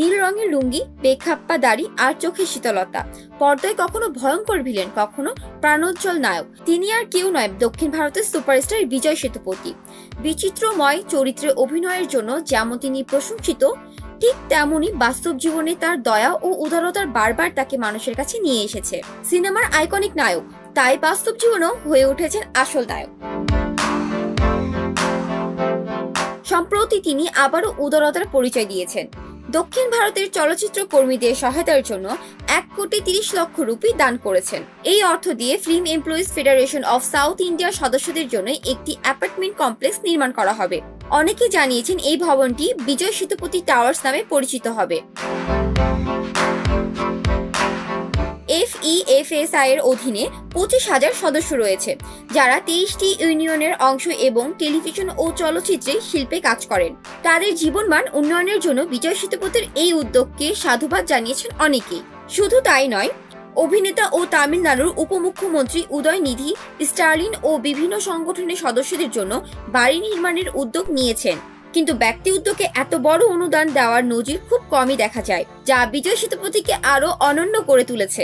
নীল রঙের লুঙ্গি, বেখাপ্পা দাড়ি আর চোখের শীতলতা। পর্দায় কখনো ভয়ঙ্কর ভিলেন, কখনো প্রাণোজ্জ্বল নায়ক। তিনি আর কেউ নয়, দক্ষিণ ভারতের সুপারস্টার বিজয় সেতুপতি। বিচিত্রময় চরিত্রে অভিনয়ের জন্য যেমন তিনি প্রশংসিত, ঠিক তেমনি বাস্তব জীবনে তার দয়া ও উদারতার বারবার তাকে মানুষের কাছে নিয়ে এসেছে। সিনেমার আইকনিক নায়ক, তাই বাস্তব জীবনেও হয়ে উঠেছেন আসল নায়ক। সম্প্রতি তিনি আবারও উদারতার পরিচয় দিয়েছেন। দক্ষিণ ভারতের চলচ্চিত্র কর্মীদের সহায়তার জন্য 1,30,00,000 রুপি দান করেছেন। এই অর্থ দিয়ে film employees federation of south ইন্ডিয়ার সদস্যদের জন্য একটি অ্যাপার্টমেন্ট কমপ্লেক্স নির্মাণ করা হবে। অনেকে জানিয়েছেন এই ভবনটি বিজয় সেতুপতি টাওয়ার্স নামে পরিচিত হবে। FEFSI এর অধীনে 25,000 সদস্য রয়েছে, যারা 23টি ইউনিয়নের অংশ এবং টেলিভিশন ও চলচ্চিত্রে শিল্পে কাজ করেন। তাদের জীবনমান উন্নয়নের জন্য বিজয় সেতুপতির এই উদ্যোগকে সাধুবাদ জানিয়েছেন অনেকেই। শুধু তাই নয়, অভিনেতা ও তামিলনাড়ুর উপমুখ্যমন্ত্রী উদয়নিধি স্টালিন ও বিভিন্ন সংগঠনের সদস্যদের জন্য বাড়ি নির্মাণের উদ্যোগ নিয়েছেন। কিন্তু ব্যক্তি উদ্যোগে এত বড় অনুদান দেওয়ার নজির খুব কমই দেখা যায়, যা বিজয় সেতুপতিকে আরো অনন্য করে তুলেছে।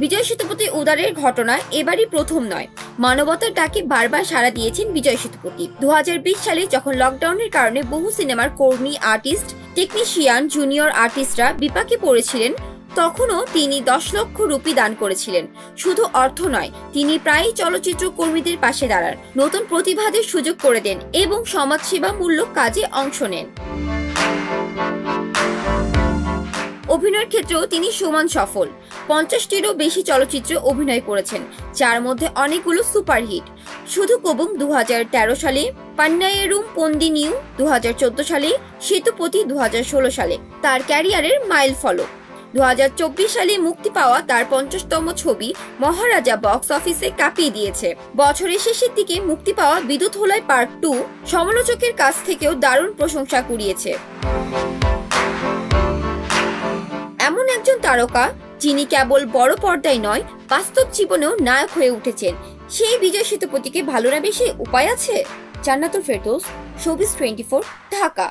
বিজয় সেতুপতি উদারের ঘটনা এবারই প্রথম নয়। মানবতার ডাকে বারবার সাড়া দিয়েছেন বিজয় সেতুপতি। 2020 সালে যখন লকডাউনের কারণে বহু সিনেমার কর্মী, আর্টিস্ট, টেকনিশিয়ান, জুনিয়র আর্টিস্টরা বিপাকে পড়েছিলেন, তখনও তিনি 10 লক্ষ রুপি দান করেছিলেন। শুধু অর্থ নয়, তিনি প্রায়ই চলচ্চিত্র কর্মীদের পাশে দাঁড়ান, নতুন প্রতিভাদের সুযোগ করে দেন এবং সমাজসেবামূলক কাজে অংশ নেন। অভিনয়ের ক্ষেত্রেও তিনি সমান সফল। 50টিরও বেশি চলচ্চিত্রে অভিনয় করেছেন, যার মধ্যে অনেকগুলো সুপারহিট। শুধু কবুম 2013 সালে, পান্নায়েরুম পন্দিনিউ 2014 সালে, সেতুপতি 2016 সালে তার ক্যারিয়ারের মাইল ফলক। 2024 সালে মুক্তি পাওয়া তার 50তম ছবি মহারাজা বক্স অফিসে কাঁপিয়ে দিয়েছে। বছরের শেষের দিকে মুক্তি পাওয়া বিদ্যুৎ হোলাই পার্ট 2 সমালোচকের কাছ থেকেও দারুণ প্রশংসা কুড়িয়েছে। এমন একজন তারকা যিনি কেবল বড় পর্দায় নয়, বাস্তব জীবনেও নায়ক হয়ে উঠেছেন, সেই বিজয় সেতুপতিকে ভালো না বেশি উপায় আছে? জান্নাতুল ফেরদৌস, শোবিজ 24, ঢাকা।